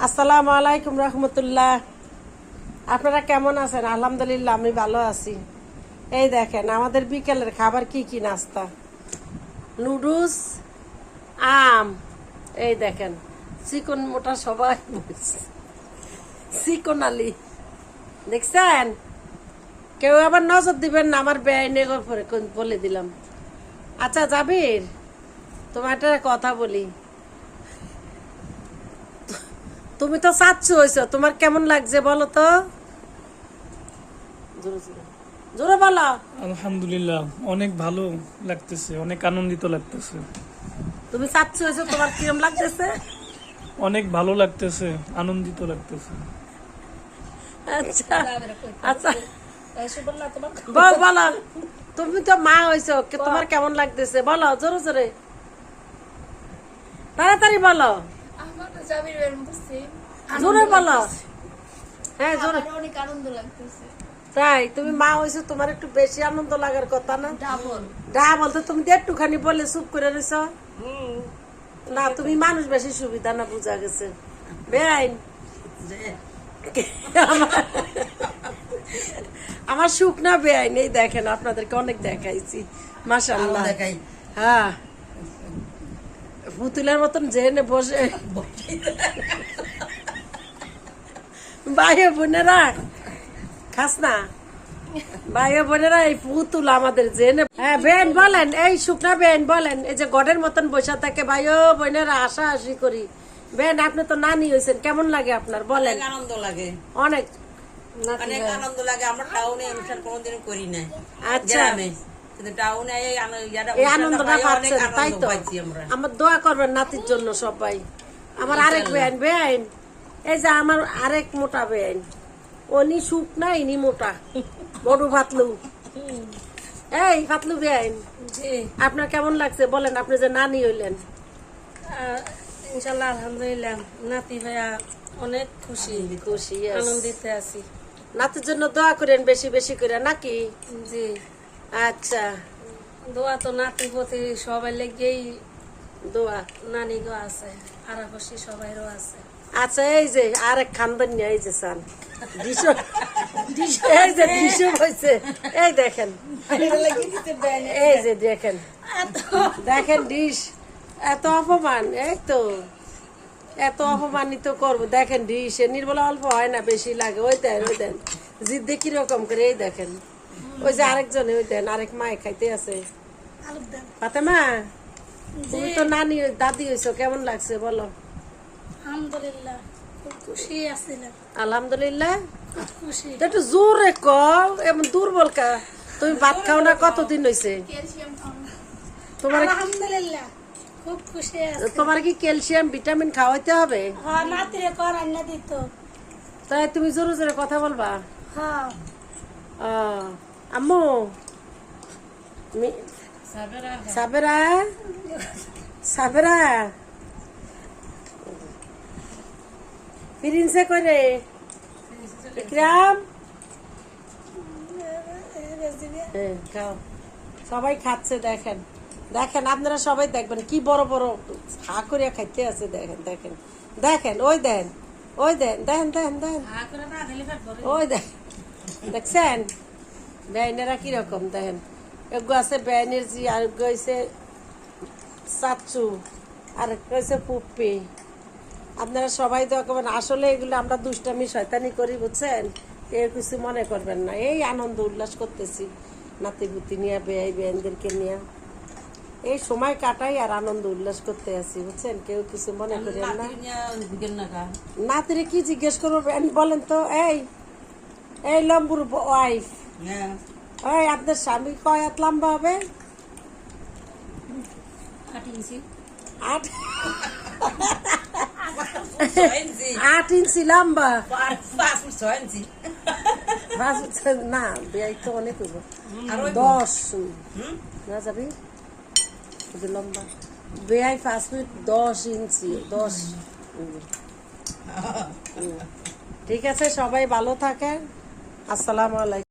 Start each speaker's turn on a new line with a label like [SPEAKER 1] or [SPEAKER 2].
[SPEAKER 1] আসসালামু আলাইকুম রহমতুল্লাহ। আপনারা কেমন আছেন? আলহামদুলিল্লাহ আমি ভালো আছি। এই দেখেন আমাদের বিকেলের খাবার কি কি নাস্তা, নুডলস, আম। এই দেখেন চিকন মোটা সবাই চিকন আলি দেখছেন। কেউ আবার নজর দিবেন না আমার বেআইনের উপরে, বলে দিলাম। আচ্ছা জাবির, তোমার একটা কথা বলি, তুমি তো চাচ্ছ হয়েছ, তোমার কেমন লাগছে বলো তো? জোরে বলো।
[SPEAKER 2] আলহামদুলিল্লাহ, অনেক ভালো লাগতেছে, অনেক আনন্দিত লাগতেছে।
[SPEAKER 1] তুমি চাচ্ছ হয়েছ, তোমার কিরম লাগতেছে?
[SPEAKER 2] অনেক ভালো লাগতেছে, আনন্দিত লাগতেছে।
[SPEAKER 1] আচ্ছা আচ্ছা বলো, তুমি তো মা হয়েছ, তোমার কেমন লাগতেছে বলো, জোরে জোরে তাড়াতাড়ি বলো, জোরে বলো। হ্যাঁ জোরে।
[SPEAKER 3] অনেক আনন্দ লাগতেছে।
[SPEAKER 1] তাই তুমি মা হয়েছো, তোমার একটু বেশি আনন্দ লাগার কথা না? ডাবল তো তুমি একটুখানি বলে চুপ করে রয়েছ না। তুমি মানুষ বেশি সুবিধা না, বোঝা গেছে। বেআইন আমার সুখ না বেআইন। এই দেখেন আপনাদেরকে অনেক দেখাইছি, মাশাআল্লাহ। হ্যাঁ পুতুলের মতন জেনে বসে ভাই বোনেরা খাস না, ভাই বোনেরা এই পুতুল আমাদের জেনে। হ্যাঁ বেন বলেন, এই শুকনা বেন বলেন, এই যে গডের মতন বসে থাকে ভাই বোনেরা আশা আশি করি। বেন আপনি তো নানি হয়েছেন, কেমন লাগে আপনার বলেন?
[SPEAKER 4] আনন্দ লাগে,
[SPEAKER 1] অনেক
[SPEAKER 4] অনেক আনন্দ লাগে। আমরা টাউনে অনুষ্ঠান কোনোদিন করি না,
[SPEAKER 1] আচ্ছা
[SPEAKER 4] গ্রামে। কিন্তু টাউনে
[SPEAKER 1] এই আনন্দটা পাচ্ছেন, তাই তো। আমার দোয়া করবেন নাতির জন্য সবাই। আমার আরেক বেআইন, বেআইন এই যে আমার আরেক মোটা বেআইন, উনি সুখ না, ইনি মোটা বড় ফাতলু। এই ফাতলু বেআইন, আপনার কেমন লাগছে বলেন? আপনি যে নানি হইলেন।
[SPEAKER 3] ইনশাল্লাহ আলহামদুলিল্লাহ, নাতি ভাইয়া অনেক খুশি
[SPEAKER 1] খুশি
[SPEAKER 3] আনন্দিত আছি।
[SPEAKER 1] নাতির জন্য দোয়া করেন বেশি বেশি করে নাকি?
[SPEAKER 3] জি
[SPEAKER 1] আচ্ছা
[SPEAKER 3] দোয়া তো নাতির প্রতি সবাই লেগেই
[SPEAKER 1] দোয়া।
[SPEAKER 3] নানি গো আছে, আর খুশি সবাইরও আছে।
[SPEAKER 1] আচ্ছা এই যে আরেক খানদান নিয়ে এই যে চান ডিশো, এই যে ডিশো হয়েছে, এই দেখেন, এই যে দেখেন, দেখেন ডিশ। এত অপমান, এই তো এত অপমানিত করবো। দেখেন ডিশ নির্বলা অল্প হয় না, বেশি লাগে। ওই দেন ওই দেন জিদ্দে কিরকম করে, এই দেখেন ওই যে আরেকজনে, ওই দেন আরেক মায়ে খাইতে আছে। ফাতেমা তুমি তো নানি দাদি হয়েছো, কেমন লাগছে বলো?
[SPEAKER 3] আলহামদুলিল্লাহ খুব খুশি আছিলাম।
[SPEAKER 1] আলহামদুলিল্লাহ
[SPEAKER 3] খুশি
[SPEAKER 1] একটু জোরে কও, এমন দুর্বল কা? তুমি ভাত খাও না কতদিন হয়েছে? তোমার
[SPEAKER 3] আলহামদুলিল্লাহ খুব খুশি আছি।
[SPEAKER 1] তোমার কি ক্যালসিয়াম ভিটামিন খাওয়াইতে হবে?
[SPEAKER 3] হ্যাঁ নাতিরে কর আন্না দিত।
[SPEAKER 1] তাই তুমি জোরে জোরে কথা বলবা।
[SPEAKER 3] হ্যাঁ
[SPEAKER 1] আম্মু সাবেরা সাবেরা প্রিন্সে করে ইকরাম খাও। সবাই খাচ্ছে, দেখেন দেখেন আপনারা সবাই দেখবেন কি বড় বড় হা করিয়া খাইতে আছে। দেখেন দেখেন দেখেন, ওই দেন ওই দেন, দেখেন দেখেন দেখেন, ওই দেখ দেখছেন বেআইনেরা কিরকম। দেখেন এগো আছে বেআইনের জি, আর হয়েছে চাচু, আর হয়েছে পুপ্পি। আপনারা সবাই দোয়া করবেন। আসলে এগুলো আমরা দুষ্টামি শয়তানি করি, বুঝছেন? কেউ কিছু মনে করবেন না। এই আনন্দ উল্লাস করতেছি নাতি পুতি নিয়ে, বেআই বেআইনদেরকে নিয়ে এই সময় কাটাই আর আনন্দ উল্লাস করতে আছি, বুঝছেন? কেউ কিছু মনে করেন না। নাতিরে কি জিজ্ঞেস করবো বলেন তো? এই এই লম্বুর ওয়াইফ, ওই আপনার স্বামী কয় হাত লম্বা হবে? 8 ইঞ্চি লম্বা।
[SPEAKER 4] 5 ফুট 6 ইঞ্চি
[SPEAKER 1] না বেআই তো অনেক হইব, 10 না যাবি লম্বা। বেআই 5 ফুট 10 ইঞ্চি 10। ঠিক আছে, সবাই ভালো থাকেন। আসসালামু আলাইকুম।